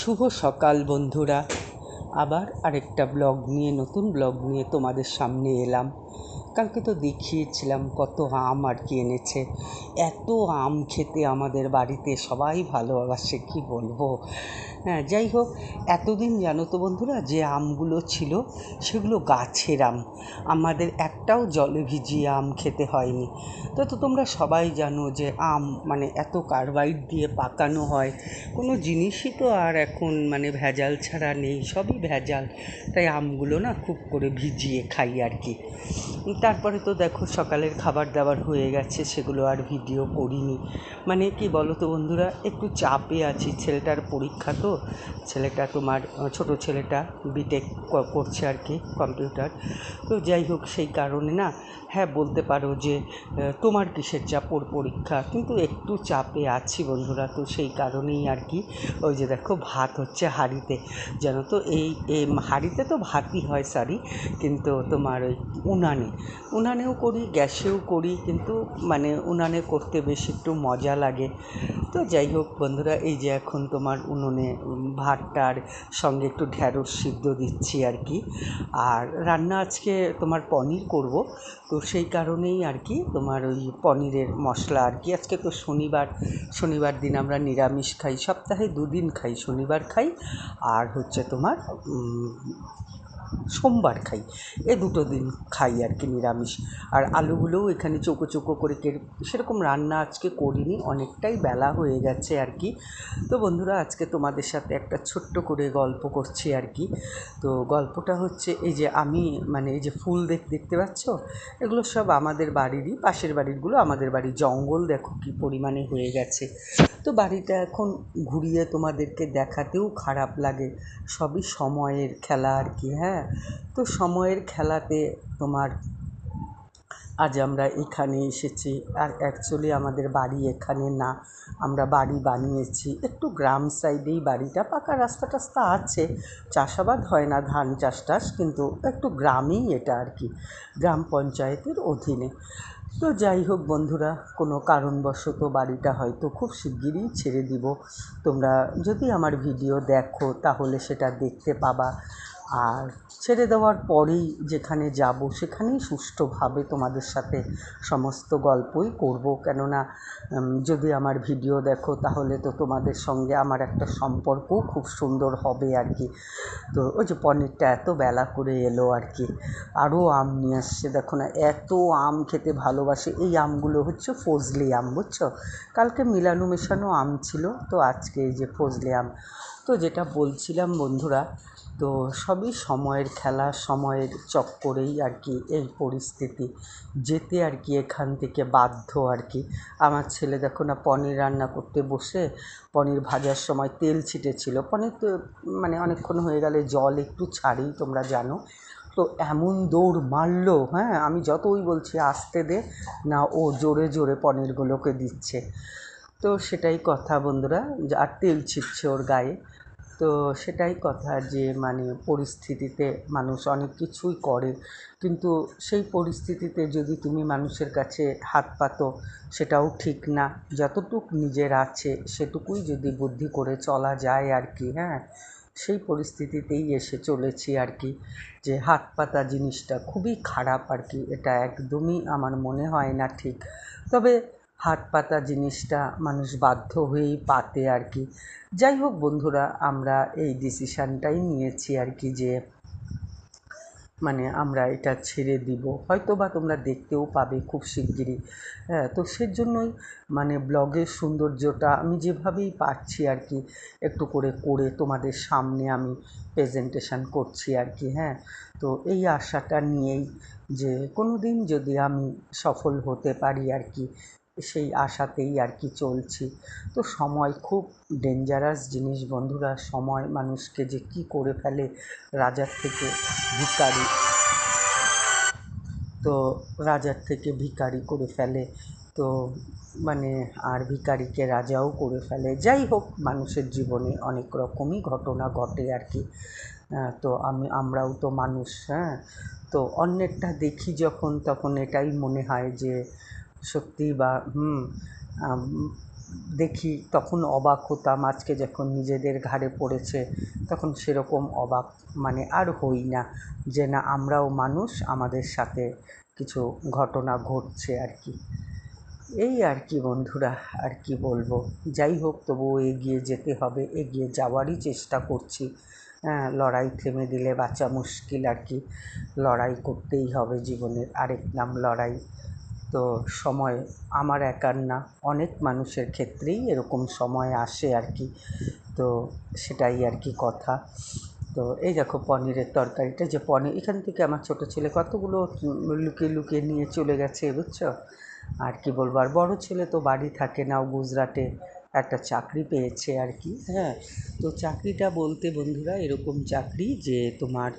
শুভ সকাল বন্ধুরা। আবার আরেকটা নতুন ব্লগ নিয়ে তোমাদের সামনে এলাম। কালকে তো দেখিয়েছিলাম কত আম আর কি এনেছে। এত আম খেতে আমাদের বাড়িতে সবাই ভালোবাসে, কি বলবো। হ্যাঁ, যাই হোক, এতদিন জানো তো বন্ধুরা, যে আমগুলো ছিল সেগুলো গাছের আম, আমাদের একটাও জলে ভিজিয়ে আম খেতে হয়নি। তো তোমরা সবাই জানো যে আম মানে এত কার্বাইড দিয়ে পাকানো হয়, কোনো জিনিসই তো আর এখন মানে ভেজাল ছাড়া নেই, সবই ভেজাল। তাই আমগুলো না খুব করে ভিজিয়ে খাই আর কি। তারপরে তো দেখো সকালের খাবার দাবার হয়ে গেছে, সেগুলো আর ভিডিও করিনি। মানে কি বলো তো বন্ধুরা, একটু চাপে আছি, ছেলেটার পরীক্ষা তো। ছেলেটা তোমার ছোট ছেলেটা বিটেক করছে আর কি, কম্পিউটার। তো যাই হোক, সেই কারণে না, হ্যাঁ বলতে পারো যে তোমার কিসের চাপ, ওর পরীক্ষা, কিন্তু একটু চাপে আছি বন্ধুরা। তো সেই কারণেই আর কি, ওই যে দেখো ভাত হচ্ছে হাঁড়িতে, জানো তো। এই হাঁড়িতে তো ভাতই হয়, সরি, কিন্তু তোমার ওই উনানেও করি, গ্যাসেও করি, কিন্তু মানে উনানে করতে বেশ একটু মজা লাগে। তো যাই হোক বন্ধুরা, এই যে এখন তোমার উনুনে ভাতটার সঙ্গে একটু ঢ্যাঁড়স সিদ্ধ দিচ্ছি আর কি। আর রান্না আজকে তোমার পনির করব। তো সেই কারণেই আর কি তোমার ওই পনিরের মশলা আর কি। আজকে তো শনিবার দিন আমরা নিরামিষ খাই, সপ্তাহে 2 দিন খাই, শনিবার খাই আর হচ্ছে তোমার সোমবার খাই। এ 2 দিন খাই আর কি নিরামিষ। আর আলুগুলোও এখানে চৌকো চৌকো করে সেরকম রান্না আজকে করিনি, অনেকটাই বেলা হয়ে গেছে আর কি। তো বন্ধুরা, আজকে তোমাদের সাথে একটা ছোট্ট করে গল্প করছি আর কি। তো গল্পটা হচ্ছে, এই যে আমি মানে এই যে ফুল দেখতে পাচ্ছ, এগুলো সব আমাদের বাড়িরই, পাশের বাড়িরগুলো আমাদের বাড়ির। জঙ্গল দেখো কী পরিমাণে হয়ে গেছে। তো বাড়িটা এখন ঘুরিয়ে তোমাদেরকে দেখাতেও খারাপ লাগে। সবই সময়ের খেলা আর কি। হ্যাঁ, তো সময়ের খেলাতে তোমার আজ আমরা এখানে এসেছি। আর অ্যাকচুয়ালি আমাদের বাড়ি এখানে না, আমরা বাড়ি বানিয়েছি একটু গ্রাম সাইডেই বাড়িটা, পাকা রাস্তা টাস্তা আছে, চাষাবাদ হয় না, ধান চাষ, কিন্তু একটু গ্রামেই এটা আর কি, গ্রাম পঞ্চায়েতের অধীনে। তো যাই হোক বন্ধুরা, কোনো কারণবশত বাড়িটা হয়তো খুব শিগগিরই ছেড়ে দিব। তোমরা যদি আমার ভিডিও দেখো তাহলে সেটা দেখতে পাবা। আর ছেড়ে দেওয়ার পরেই যেখানে যাব সেখানেই সুষ্ঠুভাবে তোমাদের সাথে সমস্ত গল্পই করব। কেননা যদি আমার ভিডিও দেখো তাহলে তো তোমাদের সঙ্গে আমার একটা সম্পর্কও খুব সুন্দর হবে আর কি। তো ওই যে পনিরটা এত বেলা করে এলো আর কি, আরও আম নিয়ে আসছে, দেখো না এত আম খেতে ভালোবাসে। এই আমগুলো হচ্ছে ফজলি আম, বুঝছো। কালকে মিলানো মেশানো আম ছিল, তো আজকে এই যে ফজলি আম। তো যেটা বলছিলাম বন্ধুরা, তো সবই সময়ের খেলা, সময়ের চক্করেই আর কি এই পরিস্থিতি, যেতে আর কি এখান থেকে বাধ্য আর কি। আমার ছেলে দেখো না, পনির রান্না করতে বসে পনির ভাজার সময় তেল ছিটেছিল। পনির তো মানে অনেকক্ষণ হয়ে গেলে জল একটু ছাড়েই, তোমরা জানো। তো এমন দৌড় মারলো, হ্যাঁ, আমি যতই বলছি আসতে দে, না ও জোরে জোরে পনিরগুলোকে দিচ্ছে। তো সেটাই কথা বন্ধুরা, আর তেল ছিটছে ওর গায়ে। তো সেটাই কথা যে মানে পরিস্থিতিতে মানুষ অনেক কিছুই করে, কিন্তু সেই পরিস্থিতিতে যদি তুমি মানুষের কাছে হাত পাতো সেটাও ঠিক না। যতটুক নিজের আছে সেটুকুই যদি বুদ্ধি করে চলা যায় আর কি। হ্যাঁ, সেই পরিস্থিতিতেই এসে চলেছি আর কি, যে হাত পাতা জিনিসটা খুবই খারাপ আর কি। এটা একদমই আমার মনে হয় না ঠিক। তবে হাত পাতা জিনিসটা মানুষ বাধ্য হয়েই পাতে আর কি। যাই হোক বন্ধুরা, আমরা এই ডিসিশানটাই নিয়েছি আর কি, যে মানে আমরা এটা ছেড়ে দিব, হয়তো বা তোমরা দেখতেও পাবে খুব শিগগিরই। হ্যাঁ, তো সেজন্যই মানে ব্লগের সৌন্দর্যটা আমি যেভাবেই পারছি আর কি একটু করে করে তোমাদের সামনে আমি প্রেজেন্টেশন করছি আর কি। হ্যাঁ, তো এই আশাটা নিয়েই যে কোনো দিন যদি আমি সফল হতে পারি আর কি, সেই আশাতেই আর কি চলছি। তো সময় খুব ডেঞ্জারাস জিনিস বন্ধুরা, সময় মানুষকে যে কী করে ফেলে, রাজার থেকে ভিখারি, তো রাজার থেকে ভিখারি করে ফেলে। তো মানে আর ভিখারিকে রাজাও করে ফেলে। যাই হোক, মানুষের জীবনে অনেক রকমই ঘটনা ঘটে আর কি। তো আমরাও তো মানুষ। হ্যাঁ, তো অন্যেরটা দেখি যখন, তখন এটাই মনে হয় যে সত্যিই বা দেখি তখন অবাক হতাম, আজকে যখন নিজেদের ঘাড়ে পড়েছে তখন সেরকম অবাক মানে আর হই না, যে না আমরাও মানুষ, আমাদের সাথে কিছু ঘটনা ঘটছে আর কি। এই আর কি বন্ধুরা, আর কি বলবো। যাই হোক, তবুও এগিয়ে যেতে হবে, এগিয়ে যাওয়ারই চেষ্টা করছি। হ্যাঁ, লড়াই থেমে দিলে বাঁচা মুশকিল আর কি। লড়াই করতেই হবে, জীবনের আরেক নাম লড়াই। তো সময় আমার একার না, অনেক মানুষের ক্ষেত্রেই এরকম সময় আসে আর কি। তো সেটাই আর কি কথা। তো এই দেখো পনিরের তরকারিটা, যে পনির এখান থেকে আমার ছোটো ছেলে কতগুলো লুকিয়ে লুকিয়ে নিয়ে চলে গেছে বুঝছো। আর কি বলবো, আর বড় ছেলে তো বাড়ি থাকে না, ও গুজরাটে একটা চাকরি পেয়েছে আর কি। হ্যাঁ, তো চাকরিটা বলতে বন্ধুরা এরকম চাকরি যে তোমার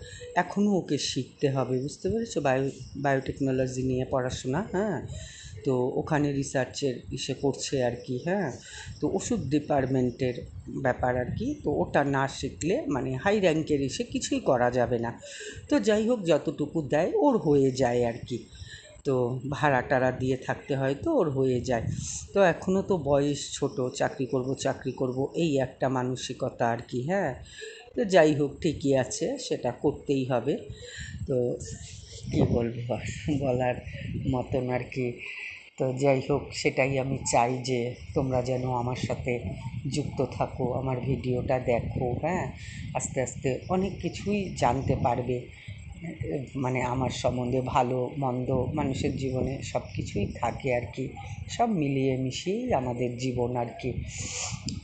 এখনও ওকে শিখতে হবে, বুঝতে পেরেছো। বায়োটেকনোলজি নিয়ে পড়াশোনা। হ্যাঁ, তো ওখানে রিসার্চের করছে আর কি। হ্যাঁ, তো ওষুধ ডিপার্টমেন্টের ব্যাপার আর কি। তো ওটা না শিখলে মানে হাই র্যাঙ্কের কিছুই করা যাবে না। তো যাই হোক, যতটুকু দেয় ওর হয়ে যায় আর কি। তো ভাড়া টাড়া দিয়ে থাকতে হয়, তো ওর হয়ে যায়। তো এখনও তো বয়স ছোট, চাকরি করব চাকরি করব এই একটা মানসিকতা আর কি। হ্যাঁ, তো যাই হোক, ঠিকই আছে, সেটা করতেই হবে। তো কী বলবো আর, বলার মতন আর কি। তো যাই হোক, সেটাই আমি চাই যে তোমরা যেন আমার সাথে যুক্ত থাকো, আমার ভিডিওটা দেখো। হ্যাঁ, আস্তে আস্তে অনেক কিছুই জানতে পারবে, মানে আমার সম্বন্ধে ভালো মন্দ মানুষের জীবনে সব কিছুই থাকে আর কি। সব মিলিয়ে মিশিয়েই আমাদের জীবন আর কি।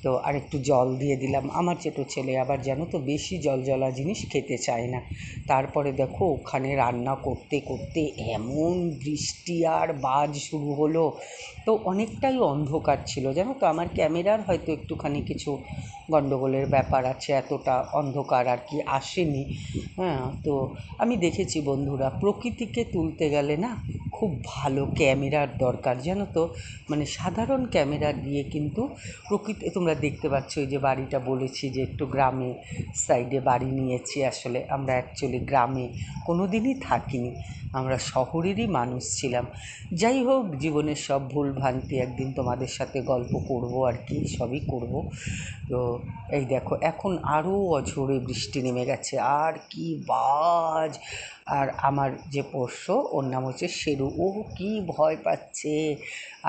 তো আরেকটু জল দিয়ে দিলাম। আমার ছোটো ছেলে আবার জানো তো বেশি জলজলা জিনিস খেতে চায় না। তারপরে দেখো ওখানে রান্না করতে করতে এমন বৃষ্টি আর বাজ শুরু হলো, তো অনেকটাই অন্ধকার ছিল জানো তো। আমার ক্যামেরার হয়তো একটুখানি কিছু গণ্ডগোলের ব্যাপার আছে, এতটা অন্ধকার আর কি আসেনি। হ্যাঁ, তো আমি দেখেছি বন্ধুরা, প্রকৃতিকে তুলতে গেলে না খুব ভালো ক্যামেরার দরকার জানো তো। মানে সাধারণ ক্যামেরা দিয়ে কিন্তু প্রকৃতি, তোমরা দেখতে পাচ্ছ এই যে বাড়িটা বলেছি যে একটু গ্রামে সাইডে বাড়ি নিয়েছি, আসলে আমরা অ্যাকচুয়ালি গ্রামে কোনো দিনই থাকিনি, আমরা শহরেরই মানুষ ছিলাম। যাই হোক, জীবনের সব ভুল ভ্রান্তি একদিন তোমাদের সাথে গল্প করব আর কি, সবই করব। তো এই দেখো এখন আরও অঝোরে বৃষ্টি নেমে গেছে, আর কি বাজ। আর আমার যে পোষ্য, ওর নাম হচ্ছে শেরু, ও কি ভয় পাচ্ছে।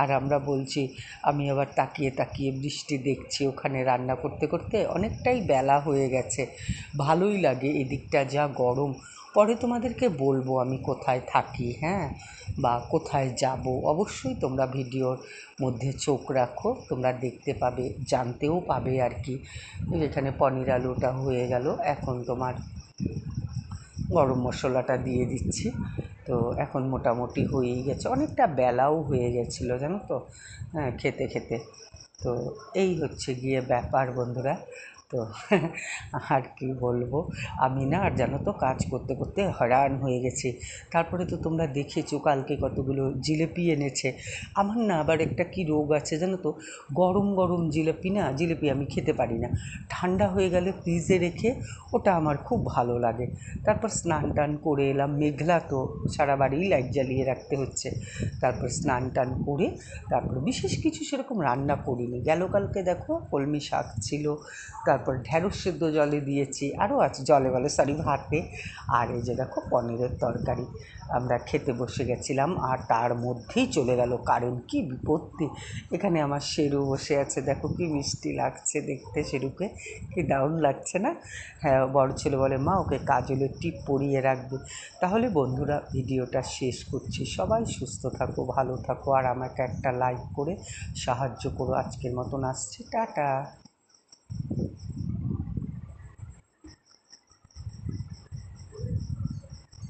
আর আমরা বলছি, আমি আবার তাকিয়ে তাকিয়ে বৃষ্টি দেখছি ওখানে রান্না করতে করতে, অনেকটাই বেলা হয়ে গেছে। ভালোই লাগে এদিকটা, যা গরম। পরে তোমাদেরকে বলবো আমি কোথায় থাকি, হ্যাঁ, বা কোথায় যাব। অবশ্যই তোমরা ভিডিওর মধ্যে চোখ রাখো, তোমরা দেখতে পাবে, জানতেও পাবে আর কি। এখানে পনির আলুটা হয়ে গেল, এখন তোমার গরম মশলাটা দিয়ে দিচ্ছি। তো এখন মোটামুটি হয়েই গেছে, অনেকটা বেলাও হয়ে গেছিলো জানো তো। হ্যাঁ, খেতে খেতে। তো এই হচ্ছে গিয়ে ব্যাপার বন্ধুরা। তো আর কি বলবো, আমি না আর জানো তো কাজ করতে করতে হয়রান হয়ে গেছি। তারপরে তো তোমরা দেখেছো কালকে কতগুলো জিলিপি এনেছে। আমার না আবার একটা কি রোগ আছে জানো তো, গরম গরম জিলিপি না, জিলিপি আমি খেতে পারি না। ঠান্ডা হয়ে গেলে ফ্রিজে রেখে ওটা আমার খুব ভালো লাগে। তারপর স্নান টান করে এলাম, মেঘলা তো, সারা বাড়ি লাইট জ্বালিয়ে রাখতে হচ্ছে। তারপর স্নান টান করে তারপর বিশেষ কিছু সেরকম রান্না করিনি। গেল কালকে দেখো কলমি শাক ছিল, তারপর ঢ্যাঁড়স সেদ্ধ জলে দিয়েছি, আরও আছে জলে বলে সরি ভাতে। আর এই যে দেখো পনিরের তরকারি, আমরা খেতে বসে গেছিলাম আর তার মধ্যেই চলে গেল কারেন্ট, কি বিপত্তি। এখানে আমার শেরু বসে আছে, দেখো কি মিষ্টি লাগছে দেখতে শেরুকে, কি দারুণ লাগছে না। হ্যাঁ, বড় ছেলে বলে মা ওকে কাজলের টিপ পরিয়ে রাখবে। তাহলে বন্ধুরা ভিডিওটা শেষ করছি, সবাই সুস্থ থাকো, ভালো থাকো, আর আমাকে একটা লাইক করে সাহায্য করো। আজকের মতন আসছি, টাটা।